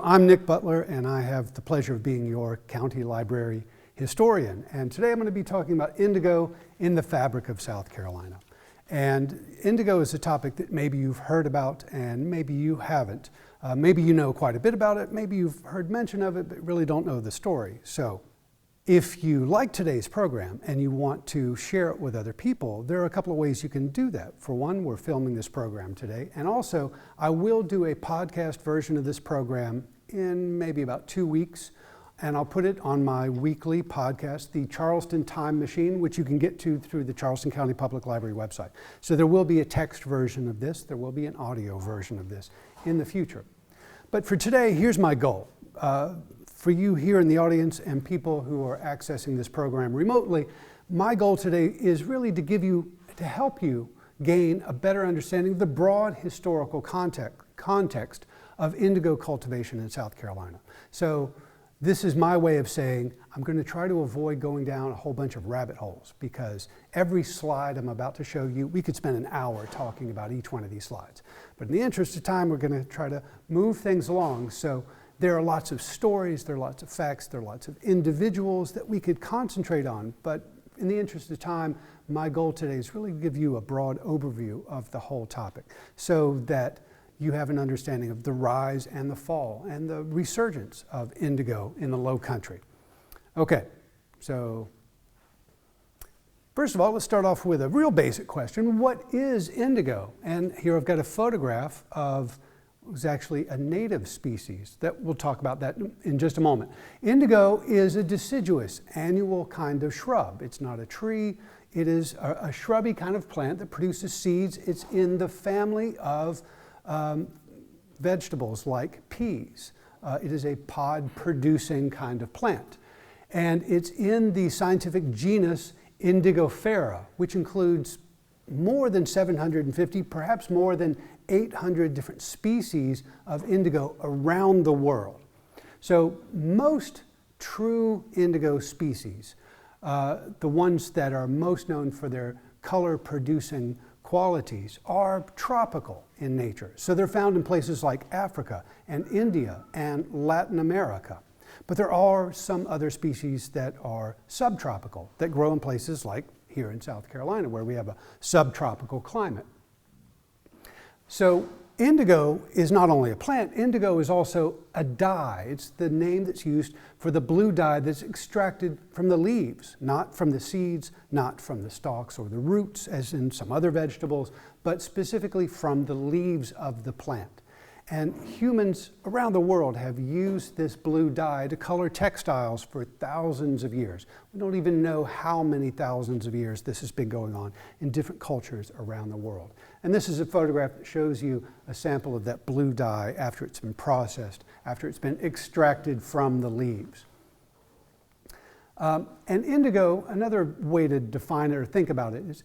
I'm Nick Butler, and I have the pleasure of being your county library historian. And today I'm going to be talking about indigo in the fabric of South Carolina. And indigo is a topic that maybe you've heard about and maybe you haven't. Maybe you know quite a bit about it, maybe you've heard mention of it, but really don't know the story. So if you like today's program and you want to share it with other people, there are a couple of ways you can do that. For one, we're filming this program today, and also I will do a podcast version of this program in maybe about 2 weeks, and I'll put it on my weekly podcast, the Charleston Time Machine, which you can get to through the Charleston County Public Library website. So there will be a text version of this, there will be an audio version of this in the future. But for today, here's my goal. For you here in the audience and people who are accessing this program remotely, my goal today is really to help you gain a better understanding of the broad historical context of indigo cultivation in South Carolina. So this is my way of saying I'm going to try to avoid going down a whole bunch of rabbit holes, because every slide I'm about to show you, we could spend an hour talking about each one of these slides. But in the interest of time, we're going to try to move things along. So there are lots of stories, there are lots of facts, there are lots of individuals that we could concentrate on, but in the interest of time, my goal today is really to give you a broad overview of the whole topic so that you have an understanding of the rise and the fall and the resurgence of indigo in the Lowcountry. Okay, so first of all, let's start off with a real basic question. What is indigo? And here I've got a photograph of it was actually a native species. We'll talk about that in just a moment. Indigo is a deciduous annual kind of shrub. It's not a tree. It is a shrubby kind of plant that produces seeds. It's in the family of vegetables like peas. It is a pod-producing kind of plant. And it's in the scientific genus Indigofera, which includes more than 750, perhaps more than 800 different species of indigo around the world. So most true indigo species, the ones that are most known for their color-producing qualities, are tropical in nature. So they're found in places like Africa and India and Latin America. But there are some other species that are subtropical, that grow in places like here in South Carolina, where we have a subtropical climate. So indigo is not only a plant, indigo is also a dye. It's the name that's used for the blue dye that's extracted from the leaves, not from the seeds, not from the stalks or the roots, as in some other vegetables, but specifically from the leaves of the plant. And humans around the world have used this blue dye to color textiles for thousands of years. We don't even know how many thousands of years this has been going on in different cultures around the world. And this is a photograph that shows you a sample of that blue dye after it's been processed, after it's been extracted from the leaves. And indigo, another way to define it or think about it is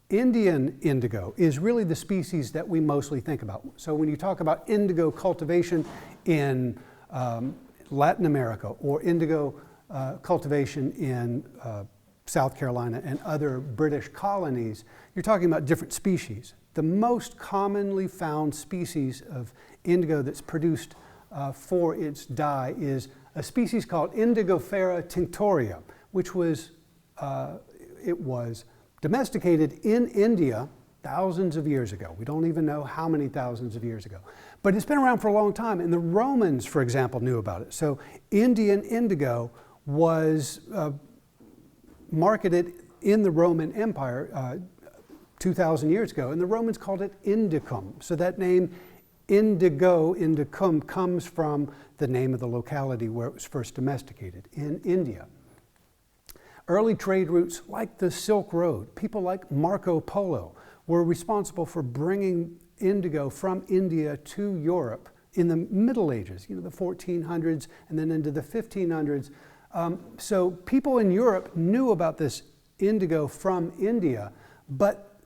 Indian indigo is really the species that we mostly think about. So when you talk about indigo cultivation in Latin America or indigo cultivation in South Carolina and other British colonies, you're talking about different species. The most commonly found species of indigo that's produced for its dye is a species called Indigofera tinctoria, which was domesticated in India thousands of years ago. We don't even know how many thousands of years ago. But it's been around for a long time, and the Romans, for example, knew about it. So Indian indigo was marketed in the Roman Empire 2,000 years ago, and the Romans called it indicum. So that name, indigo, indicum, comes from the name of the locality where it was first domesticated, in India. Early trade routes like the Silk Road, people like Marco Polo, were responsible for bringing indigo from India to Europe in the Middle Ages, the 1400s and then into the 1500s. So people in Europe knew about this indigo from India, but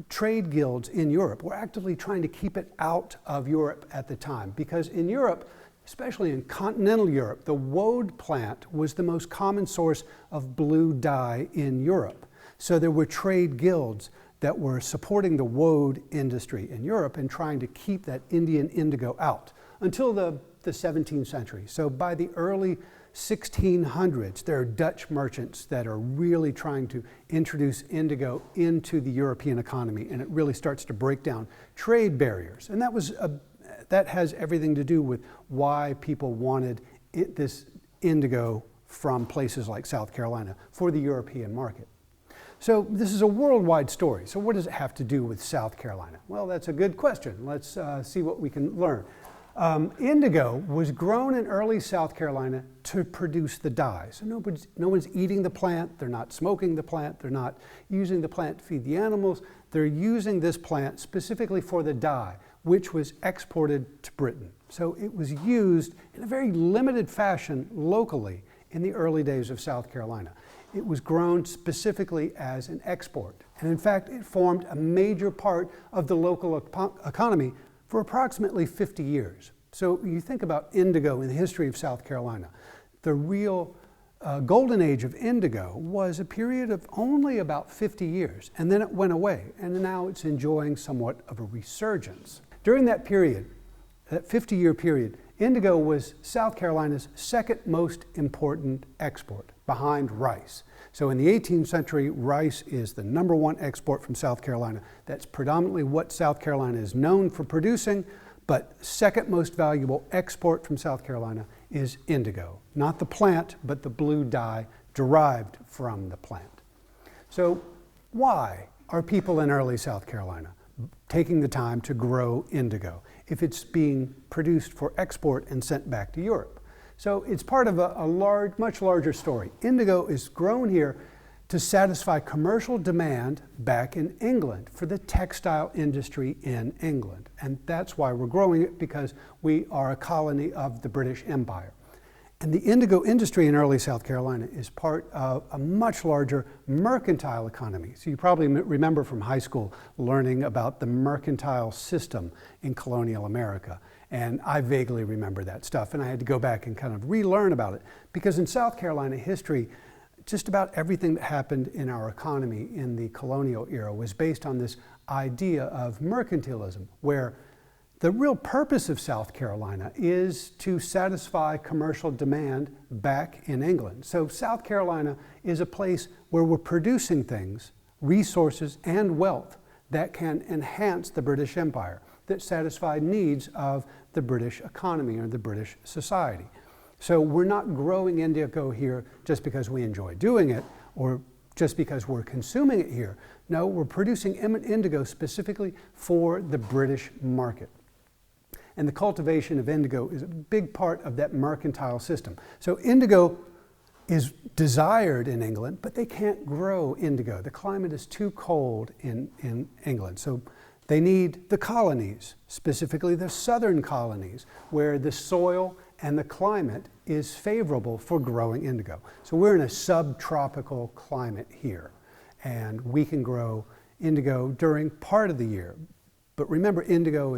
trade guilds in Europe were actively trying to keep it out of Europe at the time, because in Europe, especially in continental Europe, the woad plant was the most common source of blue dye in Europe. So there were trade guilds that were supporting the woad industry in Europe and trying to keep that Indian indigo out until the 17th century. So by the early 1600s, there are Dutch merchants that are really trying to introduce indigo into the European economy, and it really starts to break down trade barriers. And that has everything to do with why people wanted this indigo from places like South Carolina for the European market. So this is a worldwide story. So what does it have to do with South Carolina? Well, that's a good question. Let's see what we can learn. Indigo was grown in early South Carolina to produce the dye. So no one's eating the plant, they're not smoking the plant, they're not using the plant to feed the animals. They're using this plant specifically for the dye, which was exported to Britain. So it was used in a very limited fashion locally in the early days of South Carolina. It was grown specifically as an export. And in fact, it formed a major part of the local economy for approximately 50 years. So you think about indigo in the history of South Carolina. The real golden age of indigo was a period of only about 50 years, and then it went away, and now it's enjoying somewhat of a resurgence. During that period, that 50-year period, indigo was South Carolina's second most important export, behind rice. So in the 18th century, rice is the #1 export from South Carolina. That's predominantly what South Carolina is known for producing, but second most valuable export from South Carolina is indigo. Not the plant, but the blue dye derived from the plant. So why are people in early South Carolina taking the time to grow indigo if it's being produced for export and sent back to Europe? So it's part of a much larger story. Indigo is grown here to satisfy commercial demand back in England for the textile industry in England. And that's why we're growing it, because we are a colony of the British Empire. And the indigo industry in early South Carolina is part of a much larger mercantile economy. So you probably remember from high school learning about the mercantile system in colonial America. And I vaguely remember that stuff, and I had to go back and kind of relearn about it, because in South Carolina history, just about everything that happened in our economy in the colonial era was based on this idea of mercantilism, where the real purpose of South Carolina is to satisfy commercial demand back in England. So South Carolina is a place where we're producing things, resources, and wealth that can enhance the British Empire, that satisfy needs of the British economy or the British society. So we're not growing indigo here just because we enjoy doing it or just because we're consuming it here. No, we're producing indigo specifically for the British market. And the cultivation of indigo is a big part of that mercantile system. So indigo is desired in England, but they can't grow indigo. The climate is too cold in England. So they need the colonies, specifically the southern colonies, where the soil and the climate is favorable for growing indigo. So we're in a subtropical climate here, and we can grow indigo during part of the year. But remember, indigo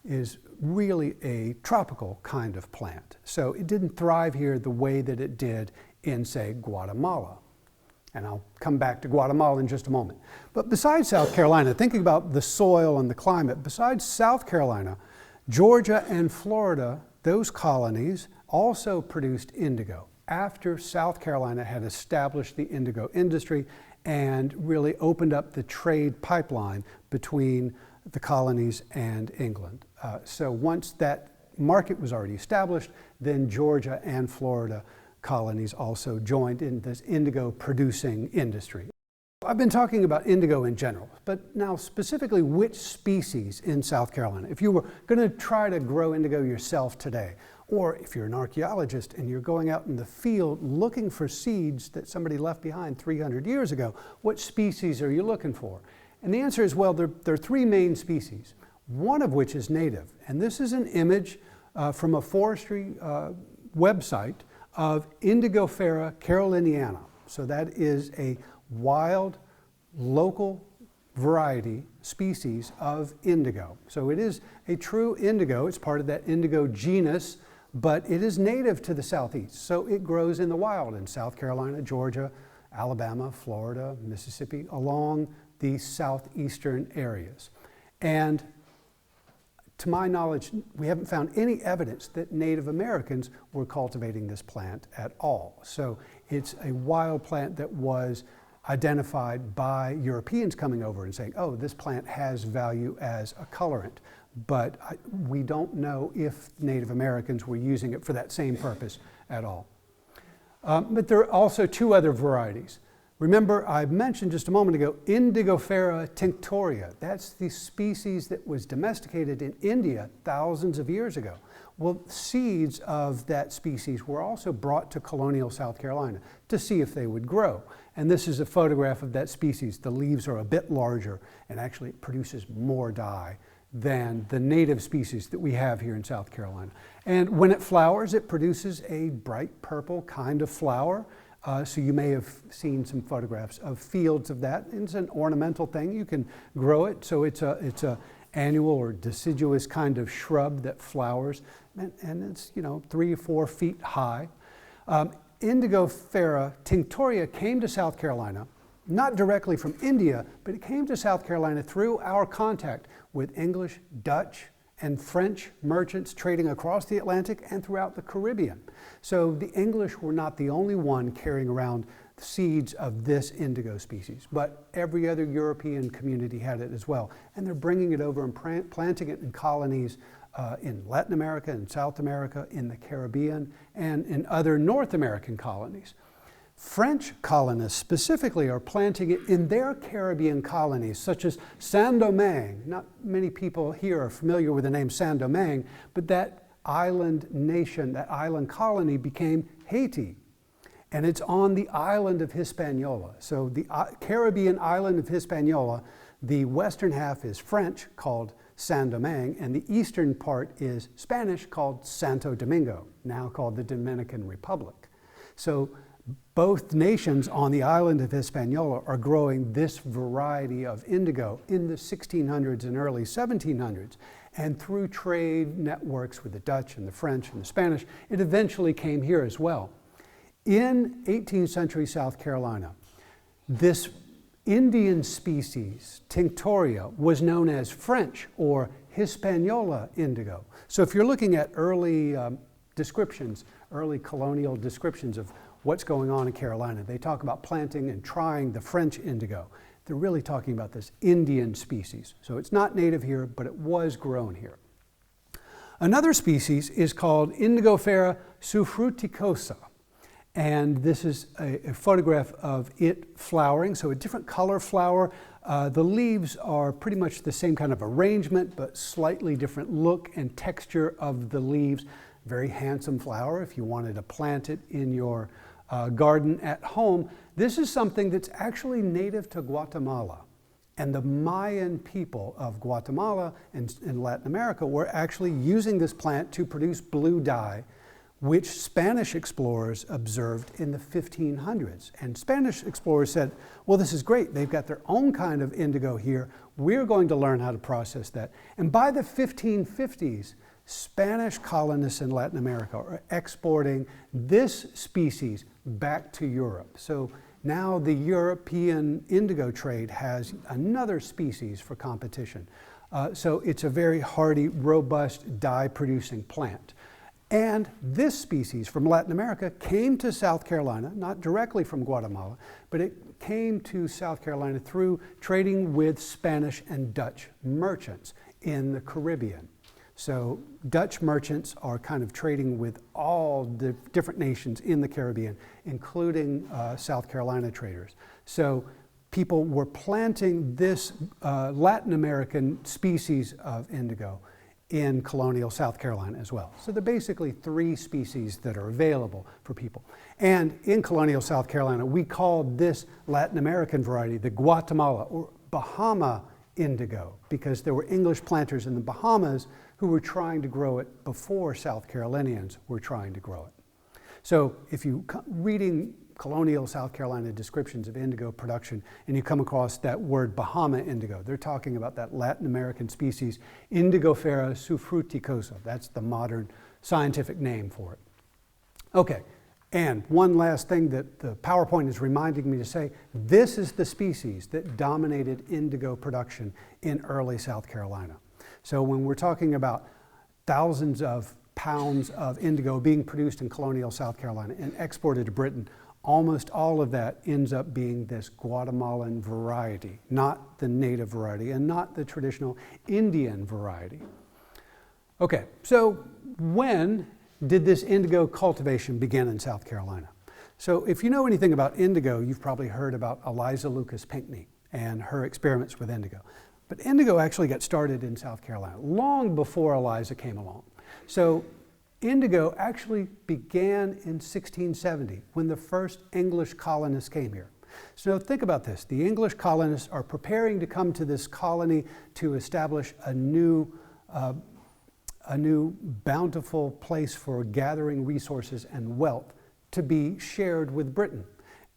is really a tropical kind of plant. So it didn't thrive here the way that it did in, say, Guatemala. And I'll come back to Guatemala in just a moment. But besides South Carolina, thinking about the soil and the climate, besides South Carolina, Georgia and Florida, those colonies also produced indigo after South Carolina had established the indigo industry and really opened up the trade pipeline between the colonies and England. So once that market was already established, then Georgia and Florida colonies also joined in this indigo producing industry. I've been talking about indigo in general, but now specifically which species in South Carolina. If you were going to try to grow indigo yourself today, or if you're an archaeologist and you're going out in the field looking for seeds that somebody left behind 300 years ago, what species are you looking for? And the answer is, well, there are three main species, one of which is native. And this is an image from a forestry website of Indigofera caroliniana. So that is a wild, local variety species of indigo. So it is a true indigo. It's part of that indigo genus, but it is native to the southeast. So it grows in the wild in South Carolina, Georgia, Alabama, Florida, Mississippi, along the southeastern areas. And to my knowledge, we haven't found any evidence that Native Americans were cultivating this plant at all. So it's a wild plant that was identified by Europeans coming over and saying, oh, this plant has value as a colorant. But we don't know if Native Americans were using it for that same purpose at all. But there are also two other varieties. Remember, I mentioned just a moment ago, Indigofera tinctoria. That's the species that was domesticated in India thousands of years ago. Well, seeds of that species were also brought to colonial South Carolina to see if they would grow. And this is a photograph of that species. The leaves are a bit larger and actually it produces more dye than the native species that we have here in South Carolina. And when it flowers, it produces a bright purple kind of flower. So you may have seen some photographs of fields of that. It's an ornamental thing. You can grow it. So it's a annual or deciduous kind of shrub that flowers, and it's 3 or 4 feet high. Indigofera tinctoria came to South Carolina, not directly from India, but it came to South Carolina through our contact with English, Dutch, and French merchants trading across the Atlantic and throughout the Caribbean. So the English were not the only one carrying around seeds of this indigo species, but every other European community had it as well. And they're bringing it over and planting it in colonies in Latin America and South America, in the Caribbean, and in other North American colonies. French colonists specifically are planting it in their Caribbean colonies, such as Saint-Domingue. Not many people here are familiar with the name Saint-Domingue, but that island nation, that island colony became Haiti. And it's on the island of Hispaniola. So the Caribbean island of Hispaniola, the western half is French, called Saint-Domingue, and the eastern part is Spanish, called Santo Domingo, now called the Dominican Republic. So both nations on the island of Hispaniola are growing this variety of indigo in the 1600s and early 1700s. And through trade networks with the Dutch and the French and the Spanish, it eventually came here as well. In 18th century South Carolina, this Indian species, tinctoria, was known as French or Hispaniola indigo. So if you're looking at early descriptions, early colonial descriptions of what's going on in Carolina, they talk about planting and trying the French indigo. They're really talking about this Indian species. So it's not native here, but it was grown here. Another species is called Indigofera suffruticosa. And this is a photograph of it flowering, so a different color flower. The leaves are pretty much the same kind of arrangement, but slightly different look and texture of the leaves. Very handsome flower if you wanted to plant it in your garden at home. This is something that's actually native to Guatemala. And the Mayan people of Guatemala and Latin America were actually using this plant to produce blue dye, which Spanish explorers observed in the 1500s. And Spanish explorers said, well, this is great. They've got their own kind of indigo here. We're going to learn how to process that. And by the 1550s, Spanish colonists in Latin America are exporting this species back to Europe. So now the European indigo trade has another species for competition. So it's a very hardy, robust, dye-producing plant. And this species from Latin America came to South Carolina, not directly from Guatemala, but it came to South Carolina through trading with Spanish and Dutch merchants in the Caribbean. So Dutch merchants are kind of trading with all the different nations in the Caribbean, including South Carolina traders. So people were planting this Latin American species of indigo in colonial South Carolina as well. So there are basically 3 species that are available for people. And in colonial South Carolina, we called this Latin American variety the Guatemala or Bahama indigo, because there were English planters in the Bahamas who were trying to grow it before South Carolinians were trying to grow it. So if you reading colonial South Carolina descriptions of indigo production and you come across that word Bahama indigo, they're talking about that Latin American species Indigofera suffruticosa. That's the modern scientific name for it. Okay, And one last thing that the PowerPoint is reminding me to say, this is the species that dominated indigo production in early South Carolina. So when we're talking about thousands of pounds of indigo being produced in colonial South Carolina and exported to Britain, almost all of that ends up being this Guatemalan variety, not the native variety and not the traditional Indian variety. Okay, so when did this indigo cultivation begin in South Carolina? So if you know anything about indigo, you've probably heard about Eliza Lucas Pinckney and her experiments with indigo. But indigo actually got started in South Carolina long before Eliza came along. So indigo actually began in 1670 when the first English colonists came here. So think about this. The English colonists are preparing to come to this colony to establish a new bountiful place for gathering resources and wealth to be shared with Britain.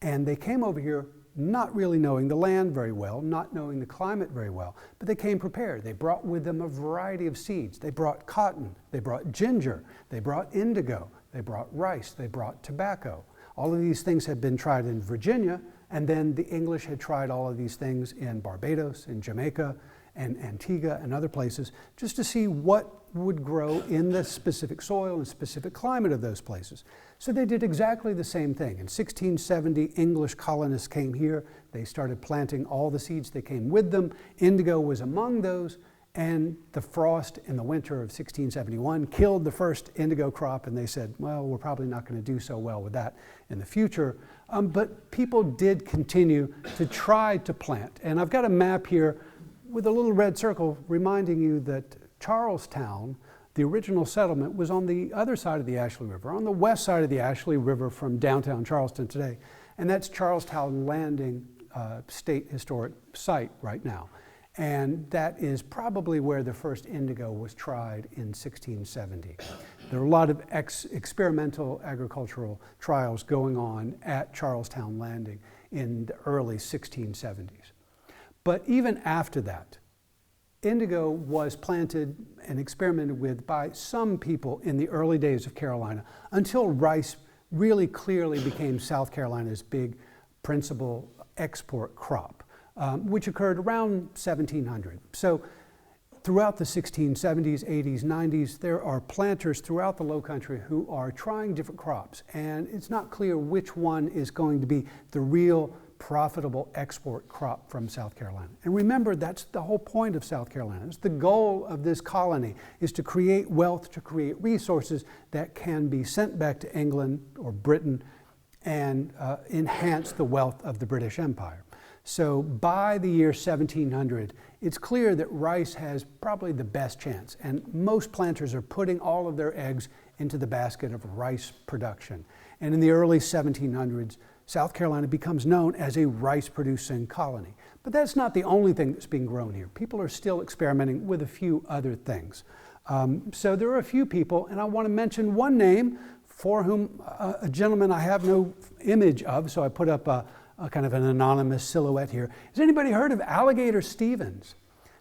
And they came over here not really knowing the land very well, not knowing the climate very well, but they came prepared. They brought with them a variety of seeds. They brought cotton, they brought ginger, they brought indigo, they brought rice, they brought tobacco. All of these things had been tried in Virginia, and then the English had tried all of these things in Barbados, in Jamaica, and Antigua and other places, just to see what would grow in the specific soil and specific climate of those places. So they did exactly the same thing. In 1670, English colonists came here. They started planting all the seeds that came with them. Indigo was among those, and the frost in the winter of 1671 killed the first indigo crop, and they said, well, we're probably not going to do so well with that in the future. But people did continue to try to plant. And I've got a map here with a little red circle reminding you that Charlestown, the original settlement, was on the other side of the Ashley River, on the west side of the Ashley River from downtown Charleston today. And that's Charlestown Landing State Historic Site right now. And that is probably where the first indigo was tried in 1670. There are a lot of experimental agricultural trials going on at Charlestown Landing in the early 1670s. But even after that, indigo was planted and experimented with by some people in the early days of Carolina until rice really clearly became South Carolina's big principal export crop, which occurred around 1700. So throughout the 1670s, 80s, 90s, there are planters throughout the Lowcountry who are trying different crops, and it's not clear which one is going to be the real profitable export crop from South Carolina. And remember, that's the whole point of South Carolina. It's the goal of this colony is to create wealth, to create resources that can be sent back to England or Britain and enhance the wealth of the British Empire. So by the year 1700, it's clear that rice has probably the best chance, and most planters are putting all of their eggs into the basket of rice production. And in the early 1700s, South Carolina becomes known as a rice-producing colony. But that's not the only thing that's being grown here. People are still experimenting with a few other things. So there are a few people, and I want to mention one name for whom a gentleman I have no image of, so I put up a kind of an anonymous silhouette here. Has anybody heard of Alligator Stevens?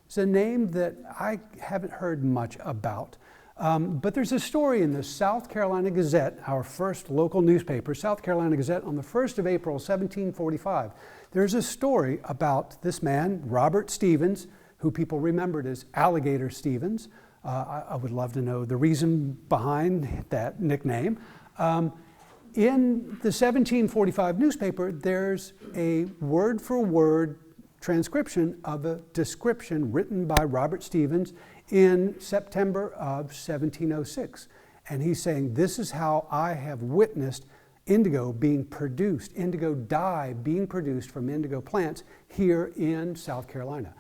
It's a name that I haven't heard much about. But there's a story in the South Carolina Gazette, our first local newspaper, South Carolina Gazette, on the 1st of April, 1745. There's a story about this man, Robert Stevens, who people remembered as Alligator Stevens. I would love to know the reason behind that nickname. In the 1745 newspaper, there's a word-for-word transcription of a description written by Robert Stevens in September of 1706. And he's saying, this is how I have witnessed indigo being produced, indigo dye being produced from indigo plants here in South Carolina.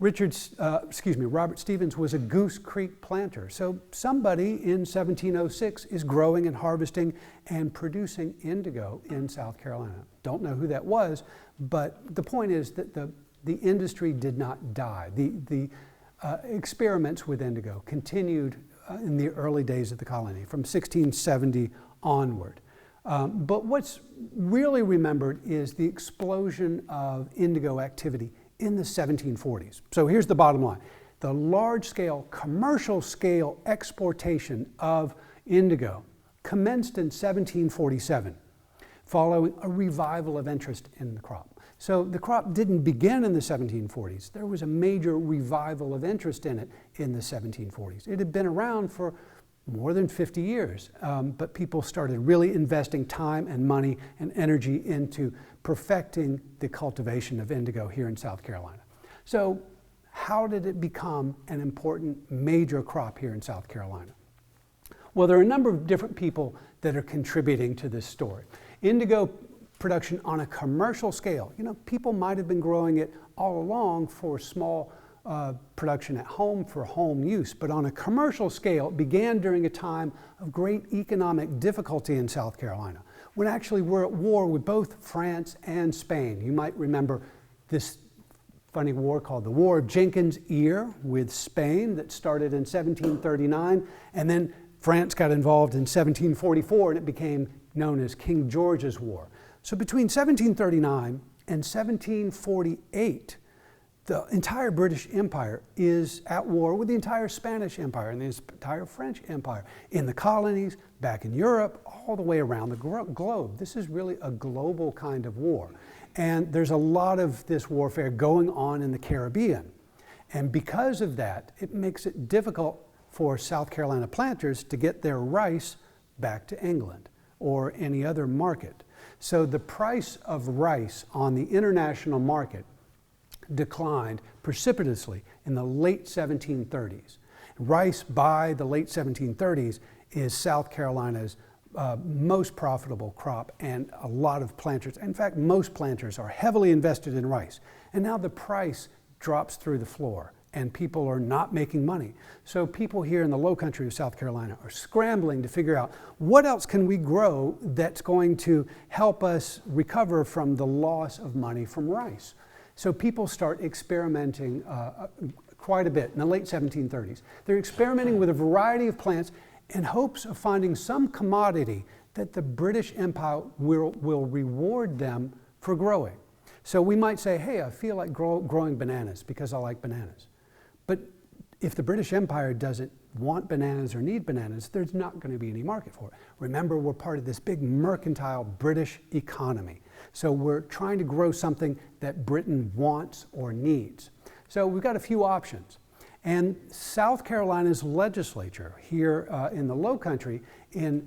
Robert Stevens was a Goose Creek planter. So somebody in 1706 is growing and harvesting and producing indigo in South Carolina. Don't know who that was, but the point is that the industry did not die. The experiments with indigo continued in the early days of the colony from 1670 onward. But what's really remembered is the explosion of indigo activity in the 1740s. So here's the bottom line. The large-scale, commercial-scale exportation of indigo commenced in 1747, following a revival of interest in the crop. So the crop didn't begin in the 1740s. There was a major revival of interest in it in the 1740s. It had been around for more than 50 years, but people started really investing time and money and energy into perfecting the cultivation of indigo here in South Carolina. So how did it become an important major crop here in South Carolina? Well, there are a number of different people that are contributing to this story. Indigo production on a commercial scale. You know, people might have been growing it all along for small production at home for home use, but on a commercial scale, it began during a time of great economic difficulty in South Carolina, when actually we're at war with both France and Spain. You might remember this funny war called the War of Jenkins' Ear with Spain that started in 1739, and then France got involved in 1744 and it became known as King George's War. So between 1739 and 1748, the entire British Empire is at war with the entire Spanish Empire and the entire French Empire, in the colonies, back in Europe, all the way around the globe. This is really a global kind of war. And there's a lot of this warfare going on in the Caribbean. And because of that, it makes it difficult for South Carolina planters to get their rice back to England or any other market. So the price of rice on the international market declined precipitously in the late 1730s. Rice by the late 1730s is South Carolina's most profitable crop, and a lot of planters, in fact, most planters are heavily invested in rice. And now the price drops through the floor and people are not making money. So people here in the Lowcountry of South Carolina are scrambling to figure out what else can we grow that's going to help us recover from the loss of money from rice. So people start experimenting quite a bit in the late 1730s. They're experimenting with a variety of plants in hopes of finding some commodity that the British Empire will reward them for growing. So we might say, hey, I feel like growing bananas because I like bananas. But if the British Empire doesn't want bananas or need bananas, there's not going to be any market for it. Remember, we're part of this big mercantile British economy. So we're trying to grow something that Britain wants or needs. So we've got a few options. And South Carolina's legislature here in the Lowcountry in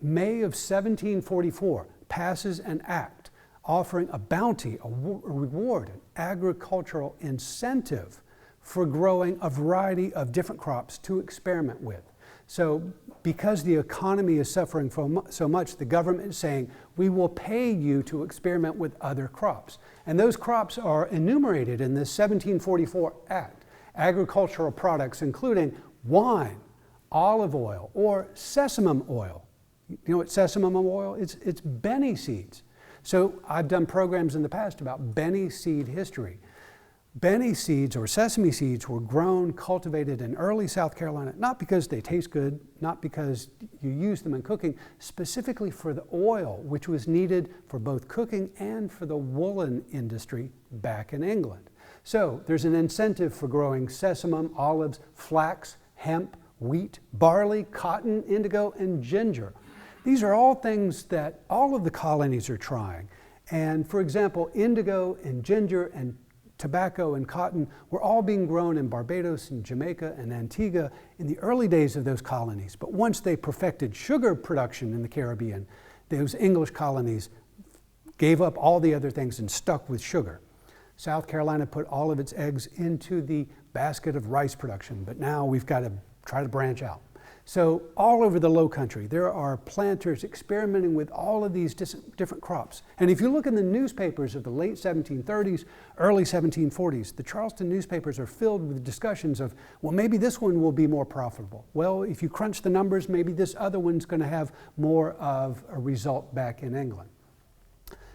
May of 1744 passes an act offering a bounty, a reward, an agricultural incentive for growing a variety of different crops to experiment with. So because the economy is suffering so much, the government is saying, we will pay you to experiment with other crops. And those crops are enumerated in this 1744 Act. Agricultural products including wine, olive oil, or sesamum oil. You know what sesamum oil is? It's benny seeds. So I've done programs in the past about benny seed history. Benny seeds or sesame seeds were grown, cultivated in early South Carolina, not because they taste good, not because you use them in cooking, specifically for the oil, which was needed for both cooking and for the woolen industry back in England. So there's an incentive for growing sesamum, olives, flax, hemp, wheat, barley, cotton, indigo, and ginger. These are all things that all of the colonies are trying. And for example, indigo and ginger and tobacco and cotton were all being grown in Barbados and Jamaica and Antigua in the early days of those colonies. But once they perfected sugar production in the Caribbean, those English colonies gave up all the other things and stuck with sugar. South Carolina put all of its eggs into the basket of rice production, but now we've got to try to branch out. So all over the Lowcountry, there are planters experimenting with all of these different crops. And if you look in the newspapers of the late 1730s, early 1740s, the Charleston newspapers are filled with discussions of, well, maybe this one will be more profitable. Well, if you crunch the numbers, maybe this other one's going to have more of a result back in England.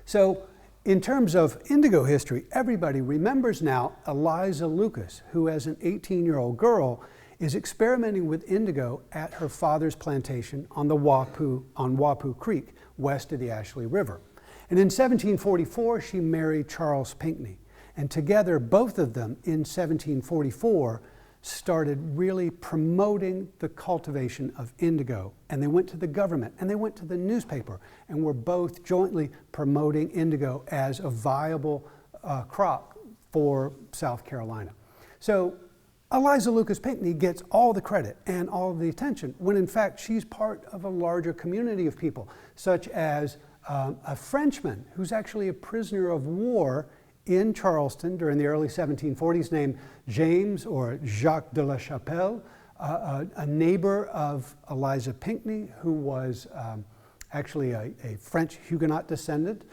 So in terms of indigo history, everybody remembers now Eliza Lucas, who as an 18-year-old girl is experimenting with indigo at her father's plantation on Wappoo Creek, west of the Ashley River. And in 1744, she married Charles Pinckney. And together, both of them, in 1744, started really promoting the cultivation of indigo. And they went to the government and they went to the newspaper and were both jointly promoting indigo as a viable crop for South Carolina. So Eliza Lucas Pinckney gets all the credit and all of the attention, when in fact she's part of a larger community of people, such as a Frenchman who's actually a prisoner of war in Charleston during the early 1740s, named James or Jacques de la Chapelle, a neighbor of Eliza Pinckney, who was actually a French Huguenot descendant,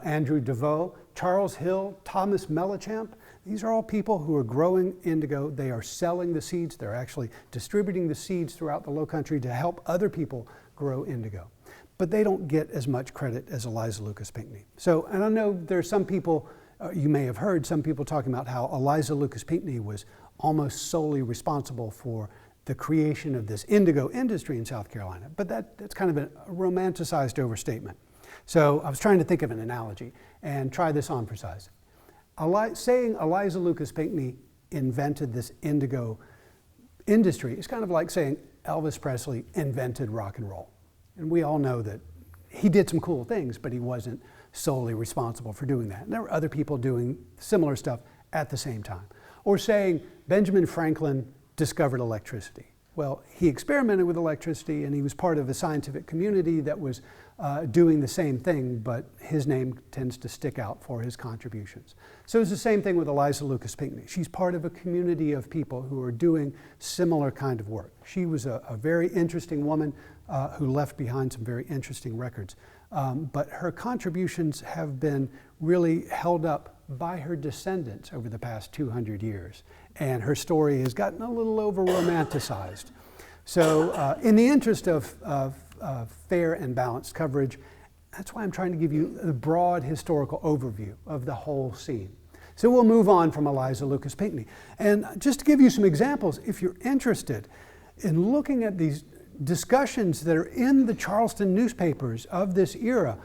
Andrew Devoe, Charles Hill, Thomas Mellichamp. These are all people who are growing indigo. They are selling the seeds. They're actually distributing the seeds throughout the Lowcountry to help other people grow indigo. But they don't get as much credit as Eliza Lucas Pinckney. So, and I know there's some people, you may have heard some people talking about how Eliza Lucas Pinckney was almost solely responsible for the creation of this indigo industry in South Carolina. But that's kind of a romanticized overstatement. So I was trying to think of an analogy and try this on for size. Saying Eliza Lucas Pinckney invented this indigo industry is kind of like saying Elvis Presley invented rock and roll. And we all know that he did some cool things, but he wasn't solely responsible for doing that. And there were other people doing similar stuff at the same time. Or saying Benjamin Franklin discovered electricity. Well, he experimented with electricity and he was part of a scientific community that was doing the same thing, but his name tends to stick out for his contributions. So it's the same thing with Eliza Lucas Pinckney. She's part of a community of people who are doing similar kind of work. She was a very interesting woman who left behind some very interesting records. But her contributions have been really held up by her descendants over the past 200 years. And her story has gotten a little over-romanticized. So in the interest of fair and balanced coverage, that's why I'm trying to give you a broad historical overview of the whole scene. So we'll move on from Eliza Lucas Pinckney. And just to give you some examples, if you're interested in looking at these discussions that are in the Charleston newspapers of this era,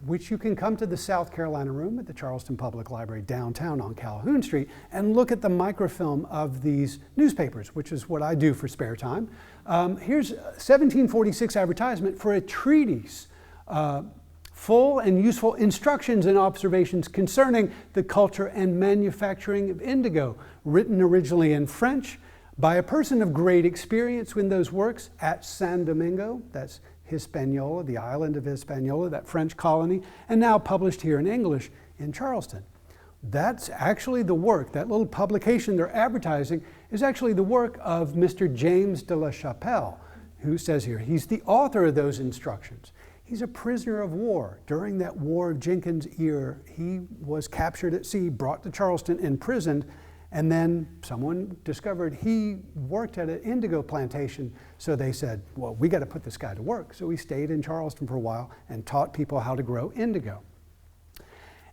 which you can come to the South Carolina Room at the Charleston Public Library downtown on Calhoun Street and look at the microfilm of these newspapers, which is what I do for spare time. Here's a 1746 advertisement for a treatise, full and useful instructions and observations concerning the culture and manufacturing of indigo, written originally in French by a person of great experience in those works at San Domingo, that's Hispaniola, the island of Hispaniola, that French colony, and now published here in English in Charleston. That's actually the work, that little publication they're advertising is actually the work of Mr. James de la Chapelle, who says here, he's the author of those instructions. He's a prisoner of war. During that War of Jenkins' era, he was captured at sea, brought to Charleston, imprisoned, and then someone discovered he worked at an indigo plantation. So they said, well, we got to put this guy to work. So he stayed in Charleston for a while and taught people how to grow indigo.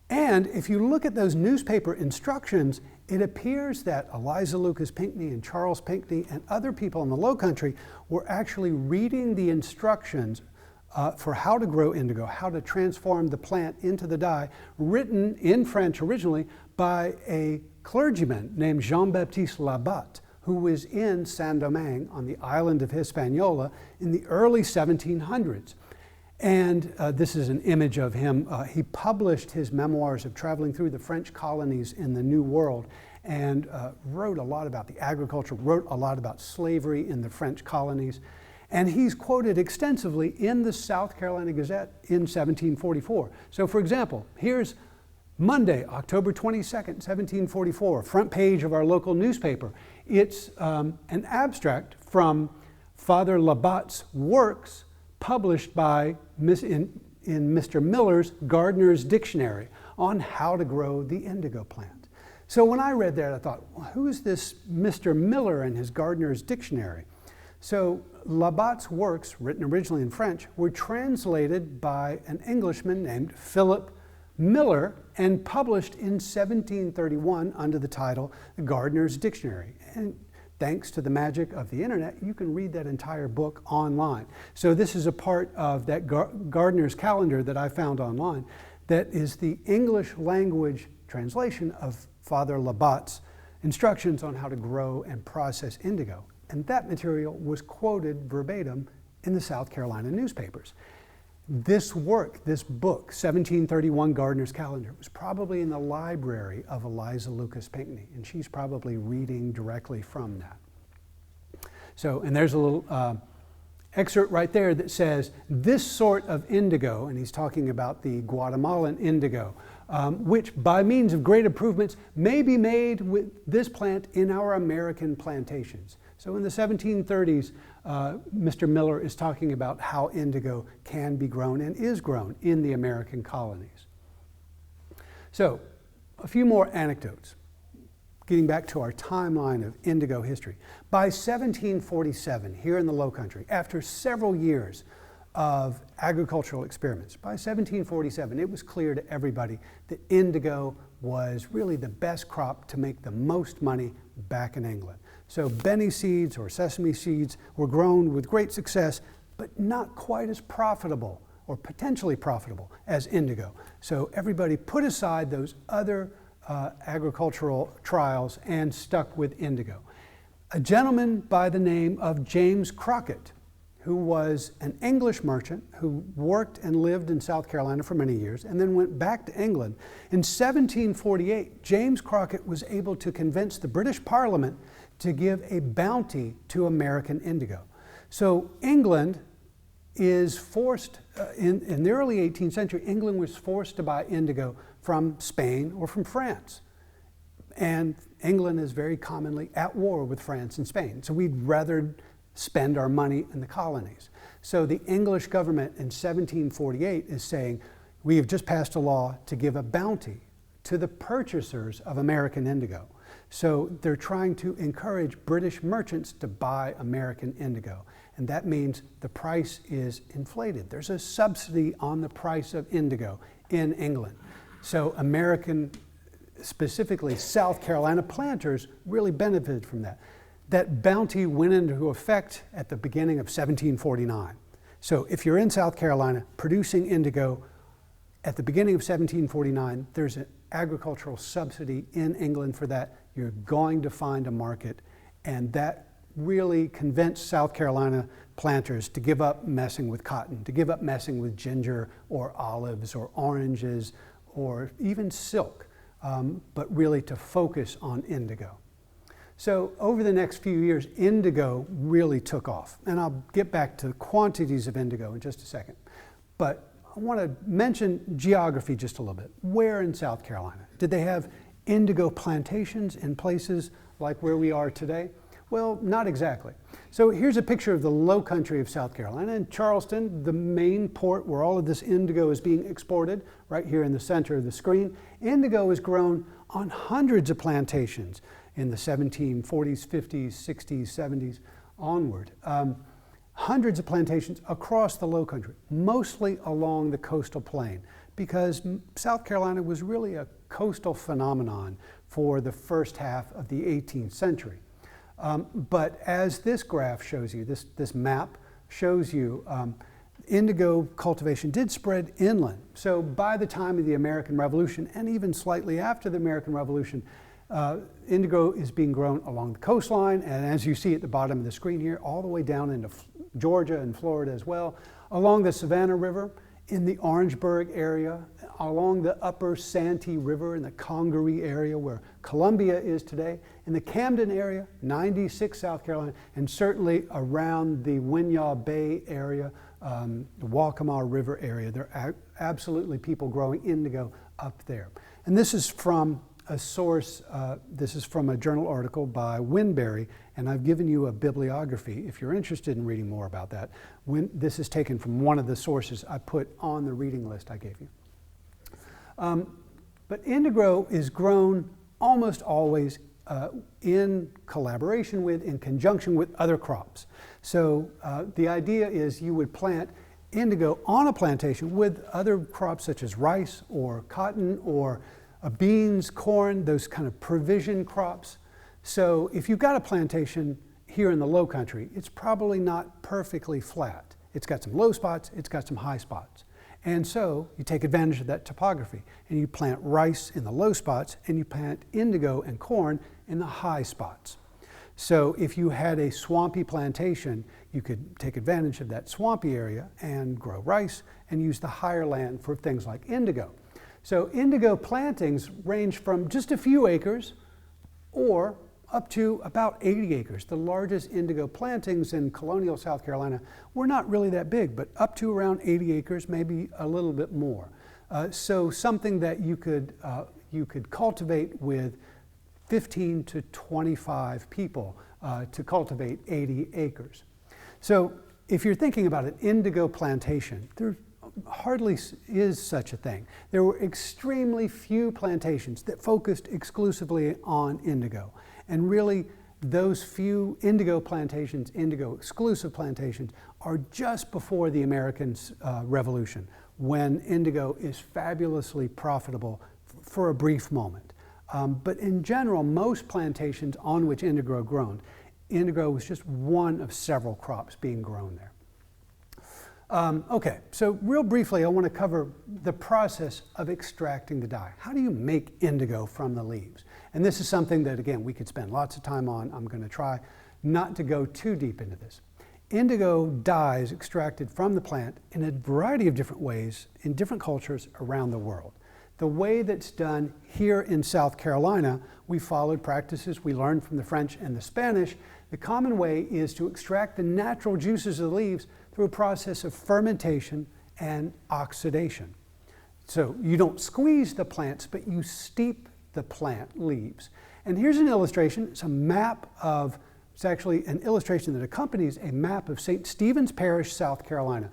And if you look at those newspaper instructions, it appears that Eliza Lucas Pinckney and Charles Pinckney and other people in the Lowcountry were actually reading the instructions for how to grow indigo, how to transform the plant into the dye, written in French originally by a clergyman named Jean-Baptiste Labat, who was in Saint-Domingue on the island of Hispaniola in the early 1700s. And this is an image of him. He published his memoirs of traveling through the French colonies in the New World and wrote a lot about the agriculture, wrote a lot about slavery in the French colonies. And he's quoted extensively in the South Carolina Gazette in 1744. So for example, here's Monday, October 22nd, 1744, front page of our local newspaper. It's an abstract from Father Labat's works published by in Mr. Miller's Gardner's Dictionary on how to grow the indigo plant. So when I read that, I thought, well, who is this Mr. Miller and his Gardner's Dictionary? So Labat's works, written originally in French, were translated by an Englishman named Philip Miller and published in 1731 under the title Gardner's Dictionary. And thanks to the magic of the internet, you can read that entire book online. So this is a part of that Gardner's calendar that I found online that is the English language translation of Father Labat's instructions on how to grow and process indigo. And that material was quoted verbatim in the South Carolina newspapers. This work, this book, 1731 Gardner's Calendar, was probably in the library of Eliza Lucas Pinckney, and she's probably reading directly from that. So, and there's a little excerpt right there that says, this sort of indigo, and he's talking about the Guatemalan indigo, which by means of great improvements may be made with this plant in our American plantations. So in the 1730s, Mr. Miller is talking about how indigo can be grown and is grown in the American colonies. So a few more anecdotes, getting back to our timeline of indigo history. By 1747, here in the Lowcountry, after several years of agricultural experiments, by 1747, it was clear to everybody that indigo was really the best crop to make the most money back in England. So benny seeds or sesame seeds were grown with great success, but not quite as profitable or potentially profitable as indigo. So everybody put aside those other agricultural trials and stuck with indigo. A gentleman by the name of James Crockett, who was an English merchant who worked and lived in South Carolina for many years and then went back to England. In 1748, James Crockett was able to convince the British Parliament to give a bounty to American indigo. So England is forced, in the early 18th century, England was forced to buy indigo from Spain or from France. And England is very commonly at war with France and Spain. So we'd rather spend our money in the colonies. So the English government in 1748 is saying, we have just passed a law to give a bounty to the purchasers of American indigo. So they're trying to encourage British merchants to buy American indigo. And that means the price is inflated. There's a subsidy on the price of indigo in England. So American, specifically South Carolina planters really benefited from that. That bounty went into effect at the beginning of 1749. So if you're in South Carolina producing indigo at the beginning of 1749, there's an agricultural subsidy in England for that. You're going to find a market, and that really convinced South Carolina planters to give up messing with cotton, to give up messing with ginger or olives or oranges or even silk, but really to focus on indigo. So over the next few years, indigo really took off. And I'll get back to the quantities of indigo in just a second. But I want to mention geography just a little bit. Where in South Carolina? Did they have indigo plantations in places like where we are today? Well, not exactly. So here's a picture of the Lowcountry of South Carolina. In Charleston, the main port where all of this indigo is being exported, right here in the center of the screen, indigo is grown on hundreds of plantations in the 1740s, 50s, 60s, 70s onward. Hundreds of plantations across the Lowcountry, mostly along the coastal plain, because South Carolina was really a coastal phenomenon for the first half of the 18th century. But as this graph shows you, this map shows you, indigo cultivation did spread inland. So by the time of the American Revolution, and even slightly after the American Revolution, indigo is being grown along the coastline, and as you see at the bottom of the screen here, all the way down into Georgia and Florida as well, along the Savannah River, in the Orangeburg area, along the upper Santee River in the Congaree area where Columbia is today, in the Camden area, 96 South Carolina, and certainly around the Winyaw Bay area, the Waccamaw River area. There are absolutely people growing indigo up there. And this is from a source, this is from a journal article by Winberry, and I've given you a bibliography if you're interested in reading more about that. This is taken from one of the sources I put on the reading list I gave you. But indigo is grown almost always in collaboration with, in conjunction with other crops. So the idea is you would plant indigo on a plantation with other crops such as rice or cotton or beans, corn, those kind of provision crops. So if you've got a plantation here in the Lowcountry, it's probably not perfectly flat. It's got some low spots, it's got some high spots. And so you take advantage of that topography and you plant rice in the low spots and you plant indigo and corn in the high spots. So if you had a swampy plantation, you could take advantage of that swampy area and grow rice and use the higher land for things like indigo. So indigo plantings range from just a few acres or up to about 80 acres. The largest indigo plantings in colonial South Carolina were not really that big, but up to around 80 acres, maybe a little bit more. So something that you could cultivate with 15 to 25 people to cultivate 80 acres. So if you're thinking about an indigo plantation, there hardly is such a thing. There were extremely few plantations that focused exclusively on indigo. And really, those few indigo plantations, indigo exclusive plantations, are just before the American Revolution, when indigo is fabulously profitable for a brief moment. But in general, most plantations on which indigo grown, indigo was just one of several crops being grown there. Okay, so real briefly, I want to cover the process of extracting the dye. How do you make indigo from the leaves? And this is something that, again, we could spend lots of time on. I'm going to try not to go too deep into this. Indigo dye is extracted from the plant in a variety of different ways in different cultures around the world. The way that's done here in South Carolina, we followed practices we learned from the French and the Spanish. The common way is to extract the natural juices of the leaves through a process of fermentation and oxidation. So you don't squeeze the plants, but you steep the plant leaves. And here's an illustration. It's a map of, it's actually an illustration that accompanies a map of St. Stephen's Parish, South Carolina,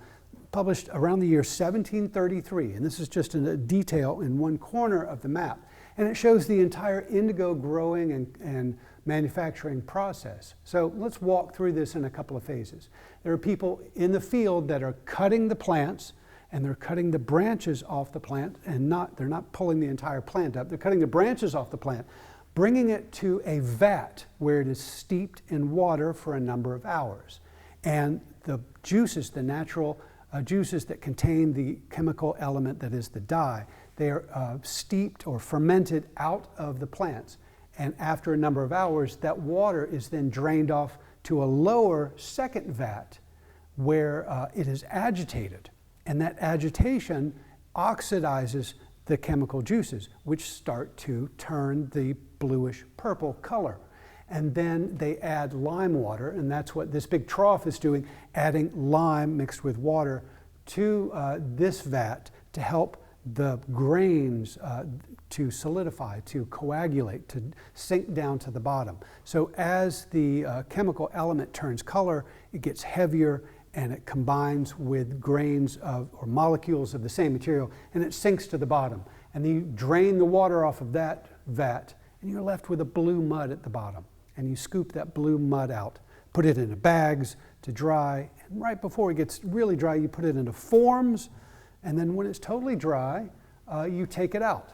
published around the year 1733. And this is just a detail in one corner of the map. And it shows the entire indigo growing and manufacturing process. So let's walk through this in a couple of phases. There are people in the field that are cutting the plants, and they're cutting the branches off the plant, and they're not pulling the entire plant up. They're cutting the branches off the plant, bringing it to a vat where it is steeped in water for a number of hours. And the juices, the natural juices that contain the chemical element that is the dye, they are steeped or fermented out of the plants. And after a number of hours, that water is then drained off to a lower second vat where it is agitated. And that agitation oxidizes the chemical juices, which start to turn the bluish purple color. And then they add lime water, and that's what this big trough is doing, adding lime mixed with water to this vat to help the grains to solidify, to coagulate, to sink down to the bottom. So as the chemical element turns color, it gets heavier and it combines with grains or molecules of the same material, and it sinks to the bottom. And then you drain the water off of that vat, and you're left with a blue mud at the bottom. And you scoop that blue mud out, put it into bags to dry, and right before it gets really dry, you put it into forms, and then when it's totally dry, you take it out.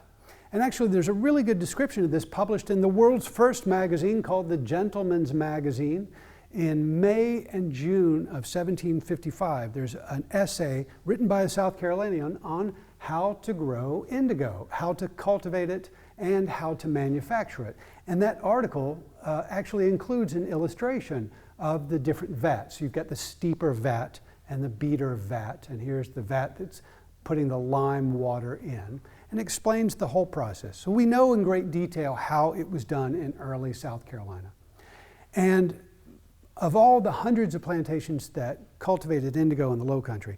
And actually, there's a really good description of this published in the world's first magazine called the Gentleman's Magazine. In May and June of 1755, there's an essay written by a South Carolinian on how to grow indigo, how to cultivate it, and how to manufacture it. And that article actually includes an illustration of the different vats. You've got the steeper vat and the beater vat, and here's the vat that's putting the lime water in, and explains the whole process. So we know in great detail how it was done in early South Carolina. And of all the hundreds of plantations that cultivated indigo in the Lowcountry,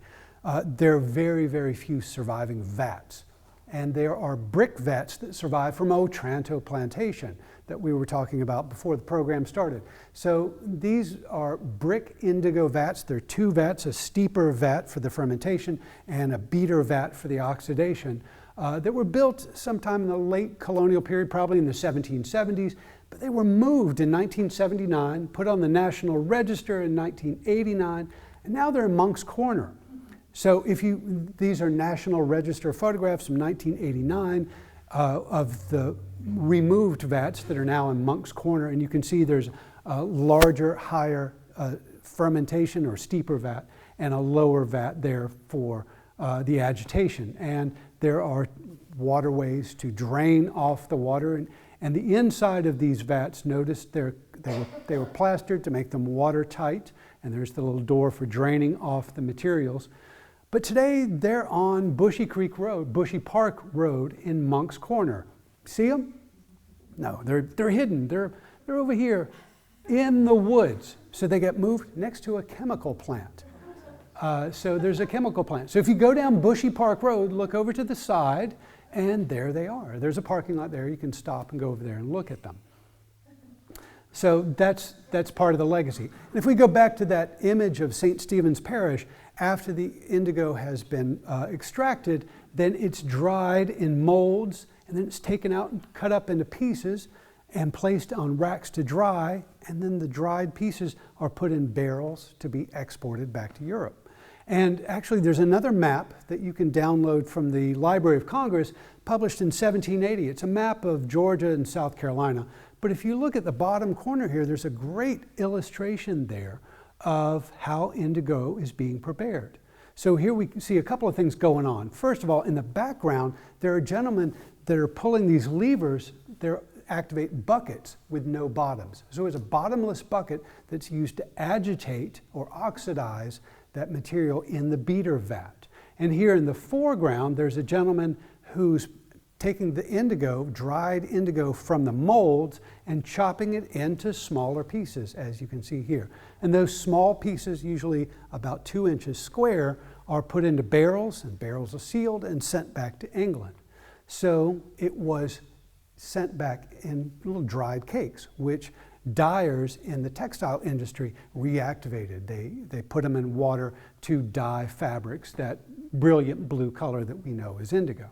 there are very, very few surviving vats. And there are brick vats that survive from Otranto Plantation that we were talking about before the program started. So these are brick indigo vats. There are two vats, a steeper vat for the fermentation and a beater vat for the oxidation, that were built sometime in the late colonial period, probably in the 1770s. But they were moved in 1979, put on the National Register in 1989, and now they're in Monck's Corner. So these are National Register photographs from 1989 of the removed vats that are now in Monck's Corner, and you can see there's a larger, higher fermentation or steeper vat and a lower vat there for the agitation. And there are waterways to drain off the water. And the inside of these vats, notice they were plastered to make them watertight. And there's the little door for draining off the materials. But today they're on Bushy Park Road in Moncks Corner. See them? No, they're hidden. They're over here in the woods. So they get moved next to a chemical plant. So there's a chemical plant. So if you go down Bushy Park Road, look over to the side, and there they are. There's a parking lot there. You can stop and go over there and look at them. So that's part of the legacy. And if we go back to that image of St. Stephen's Parish, after the indigo has been extracted, then it's dried in molds, and then it's taken out and cut up into pieces and placed on racks to dry, and then the dried pieces are put in barrels to be exported back to Europe. And actually there's another map that you can download from the Library of Congress, published in 1780. It's a map of Georgia and South Carolina. But if you look at the bottom corner here, there's a great illustration there of how indigo is being prepared. So here we see a couple of things going on. First of all, in the background, there are gentlemen that are pulling these levers. They activate buckets with no bottoms. So it's a bottomless bucket that's used to agitate or oxidize that material in the beater vat. And here in the foreground, there's a gentleman who's taking the indigo, dried indigo from the molds, and chopping it into smaller pieces, as you can see here. And those small pieces, usually about 2 inches square, are put into barrels, and barrels are sealed and sent back to England. So it was sent back in little dried cakes, which dyers in the textile industry reactivated. They put them in water to dye fabrics, that brilliant blue color that we know as indigo.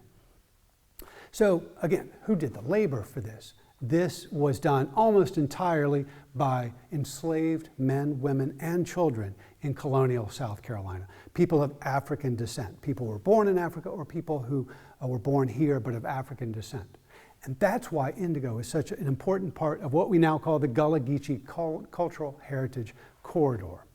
So again, who did the labor for this? This was done almost entirely by enslaved men, women, and children in colonial South Carolina. People of African descent. People who were born in Africa, or people who were born here but of African descent. And that's why indigo is such an important part of what we now call the Gullah Geechee Cultural Heritage Corridor,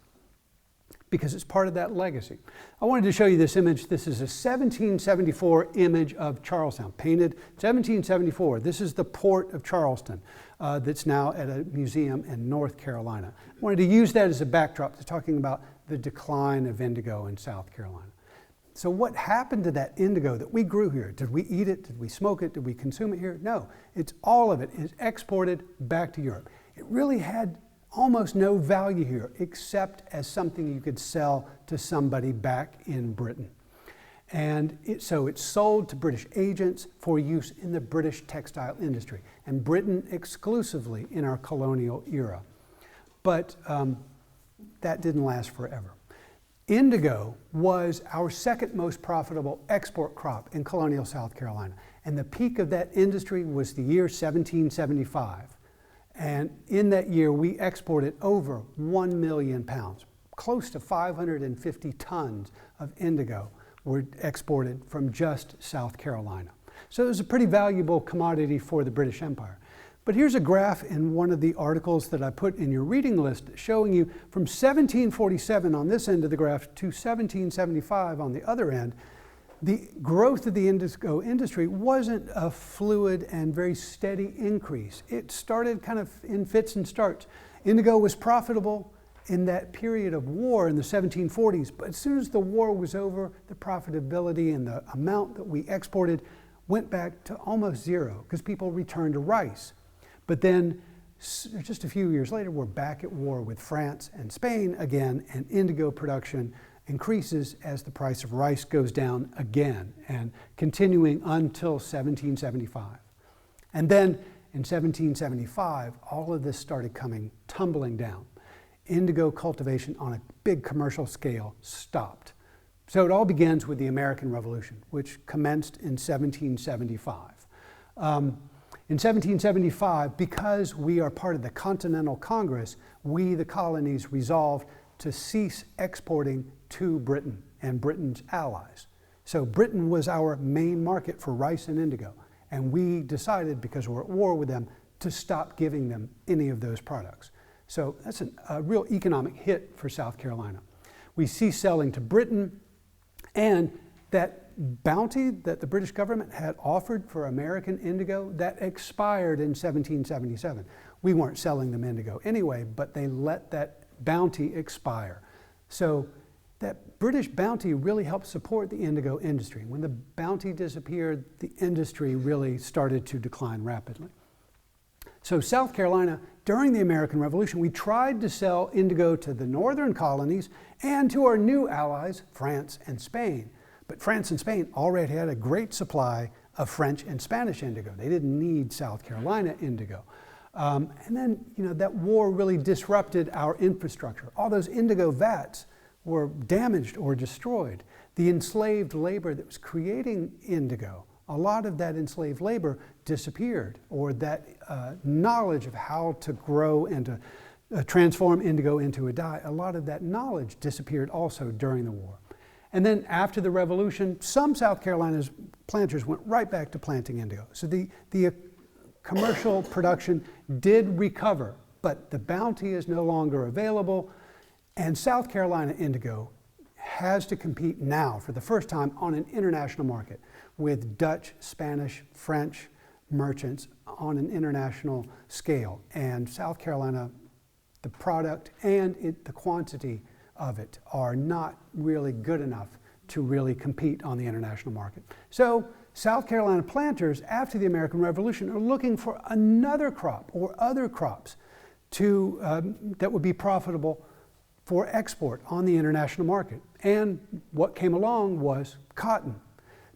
because it's part of that legacy. I wanted to show you this image. This is a 1774 image of Charlestown, painted 1774. This is the port of Charleston that's now at a museum in North Carolina. I wanted to use that as a backdrop to talking about the decline of indigo in South Carolina. So what happened to that indigo that we grew here? Did we eat it? Did we smoke it? Did we consume it here? No, it's all of it is exported back to Europe. It really had almost no value here, except as something you could sell to somebody back in Britain. And so it's sold to British agents for use in the British textile industry, and Britain exclusively in our colonial era. But that didn't last forever. Indigo was our second most profitable export crop in colonial South Carolina. And the peak of that industry was the year 1775. And in that year, we exported over 1 million pounds. Close to 550 tons of indigo were exported from just South Carolina. So it was a pretty valuable commodity for the British Empire. But here's a graph in one of the articles that I put in your reading list showing you from 1747 on this end of the graph to 1775 on the other end. The growth of the indigo industry wasn't a fluid and very steady increase. It started kind of in fits and starts. Indigo was profitable in that period of war in the 1740s, but as soon as the war was over, the profitability and the amount that we exported went back to almost zero because people returned to rice. But then just a few years later, we're back at war with France and Spain again, and indigo production increases as the price of rice goes down again, and continuing until 1775. And then in 1775, all of this started coming tumbling down. Indigo cultivation on a big commercial scale stopped. So it all begins with the American Revolution, which commenced in 1775. In 1775, because we are part of the Continental Congress, we, the colonies, resolved to cease exporting to Britain and Britain's allies. So Britain was our main market for rice and indigo, and we decided, because we're at war with them, to stop giving them any of those products. So that's a real economic hit for South Carolina. We ceased selling to Britain, and that bounty that the British government had offered for American indigo, that expired in 1777. We weren't selling them indigo anyway, but they let that bounty expire. So that British bounty really helped support the indigo industry. When the bounty disappeared, the industry really started to decline rapidly. So South Carolina, during the American Revolution, we tried to sell indigo to the northern colonies and to our new allies, France and Spain. But France and Spain already had a great supply of French and Spanish indigo. They didn't need South Carolina indigo. And then, that war really disrupted our infrastructure. All those indigo vats were damaged or destroyed. The enslaved labor that was creating indigo, a lot of that enslaved labor disappeared, or that knowledge of how to grow and to transform indigo into a dye, a lot of that knowledge disappeared also during the war. And then after the Revolution, some South Carolina's planters went right back to planting indigo. So the commercial production did recover, but the bounty is no longer available, and South Carolina indigo has to compete now for the first time on an international market with Dutch, Spanish, French merchants on an international scale. And South Carolina, the product and the quantity of it are not really good enough to really compete on the international market. So South Carolina planters, after the American Revolution, are looking for another crop or other crops that would be profitable for export on the international market. And what came along was cotton,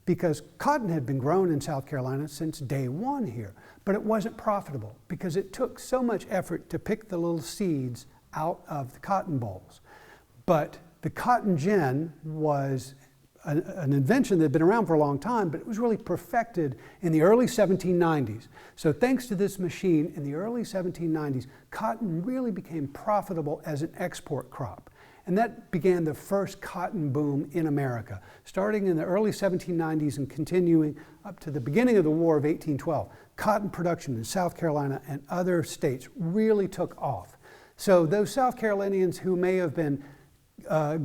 because cotton had been grown in South Carolina since day one here, but it wasn't profitable because it took so much effort to pick the little seeds out of the cotton bolls. But the cotton gin was an invention that had been around for a long time, but it was really perfected in the early 1790s. So thanks to this machine, in the early 1790s, cotton really became profitable as an export crop. And that began the first cotton boom in America, starting in the early 1790s and continuing up to the beginning of the War of 1812. Cotton production in South Carolina and other states really took off. So those South Carolinians who may have been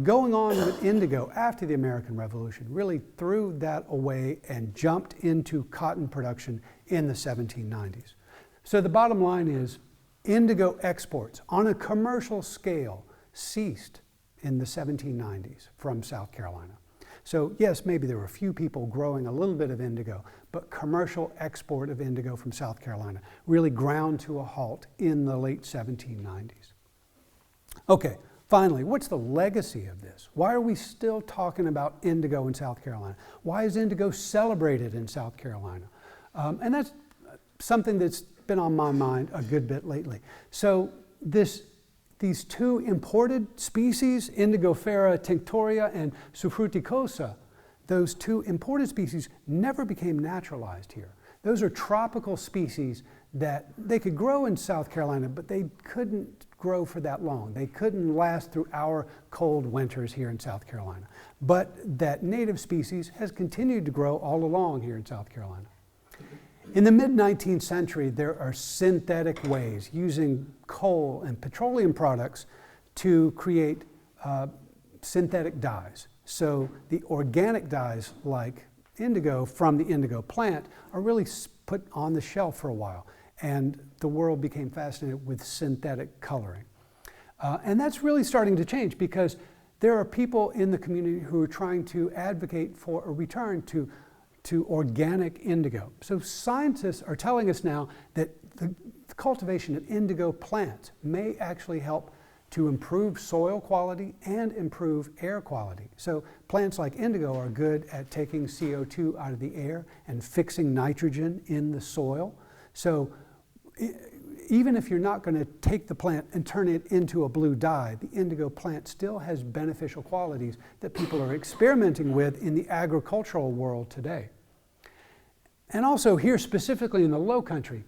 going on with indigo after the American Revolution really threw that away and jumped into cotton production in the 1790s. So the bottom line is indigo exports on a commercial scale ceased in the 1790s from South Carolina. So yes, maybe there were a few people growing a little bit of indigo, but commercial export of indigo from South Carolina really ground to a halt in the late 1790s. Okay. Finally, what's the legacy of this? Why are we still talking about indigo in South Carolina? Why is indigo celebrated in South Carolina? And that's something that's been on my mind a good bit lately. So these two imported species, Indigofera tinctoria and suffruticosa, those two imported species never became naturalized here. Those are tropical species that they could grow in South Carolina, but they couldn't grow for that long. They couldn't last through our cold winters here in South Carolina. But that native species has continued to grow all along here in South Carolina. In the mid-19th century, there are synthetic ways using coal and petroleum products to create synthetic dyes. So the organic dyes like indigo from the indigo plant are really put on the shelf for a while. And the world became fascinated with synthetic coloring. And that's really starting to change because there are people in the community who are trying to advocate for a return to organic indigo. So scientists are telling us now that the cultivation of indigo plants may actually help to improve soil quality and improve air quality. So plants like indigo are good at taking CO2 out of the air and fixing nitrogen in the soil. So even if you're not going to take the plant and turn it into a blue dye, the indigo plant still has beneficial qualities that people are experimenting with in the agricultural world today. And also here specifically in the Lowcountry,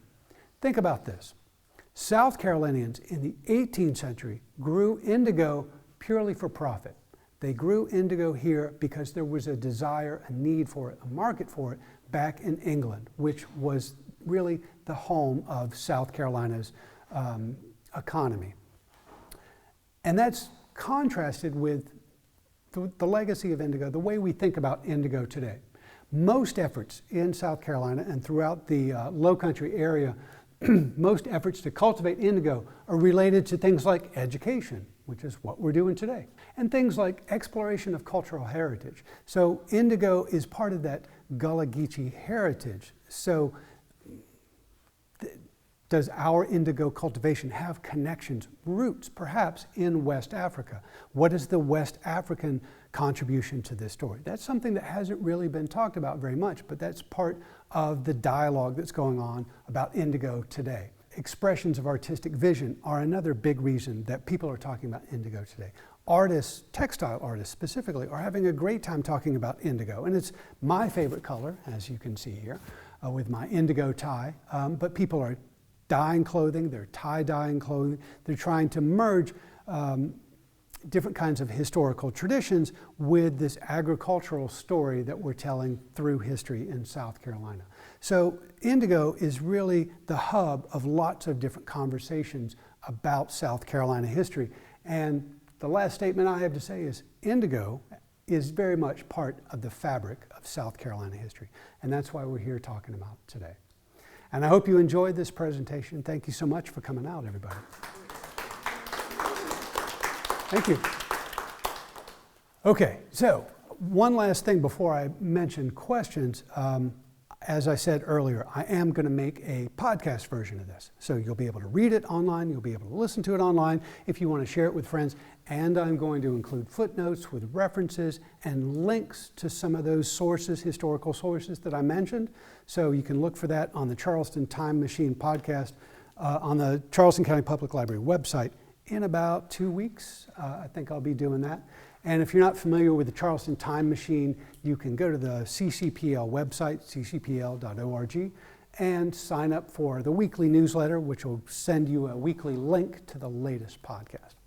think about this. South Carolinians in the 18th century grew indigo purely for profit. They grew indigo here because there was a desire, a need for it, a market for it back in England, which was really the home of South Carolina's economy. And that's contrasted with the legacy of indigo, the way we think about indigo today. Most efforts in South Carolina and throughout the Lowcountry area, most efforts to cultivate indigo are related to things like education, which is what we're doing today, and things like exploration of cultural heritage. So indigo is part of that Gullah Geechee heritage. So does our indigo cultivation have connections, roots, perhaps, in West Africa? What is the West African contribution to this story? That's something that hasn't really been talked about very much, but that's part of the dialogue that's going on about indigo today. Expressions of artistic vision are another big reason that people are talking about indigo today. Artists, textile artists specifically, are having a great time talking about indigo, and it's my favorite color, as you can see here, with my indigo tie, but people are dyeing clothing, they're tie-dyeing clothing, they're trying to merge different kinds of historical traditions with this agricultural story that we're telling through history in South Carolina. So indigo is really the hub of lots of different conversations about South Carolina history. And the last statement I have to say is indigo is very much part of the fabric of South Carolina history. And that's why we're here talking about it today. And I hope you enjoyed this presentation. Thank you so much for coming out, everybody. Thank you. Okay, so one last thing before I mention questions. As I said earlier, I am going to make a podcast version of this. So you'll be able to read it online, you'll be able to listen to it online if you want to share it with friends, and I'm going to include footnotes with references and links to some of those sources, historical sources that I mentioned. So you can look for that on the Charleston Time Machine podcast on the Charleston County Public Library website in about 2 weeks. I think I'll be doing that. And if you're not familiar with the Charleston Time Machine, you can go to the CCPL website, ccpl.org, and sign up for the weekly newsletter, which will send you a weekly link to the latest podcast.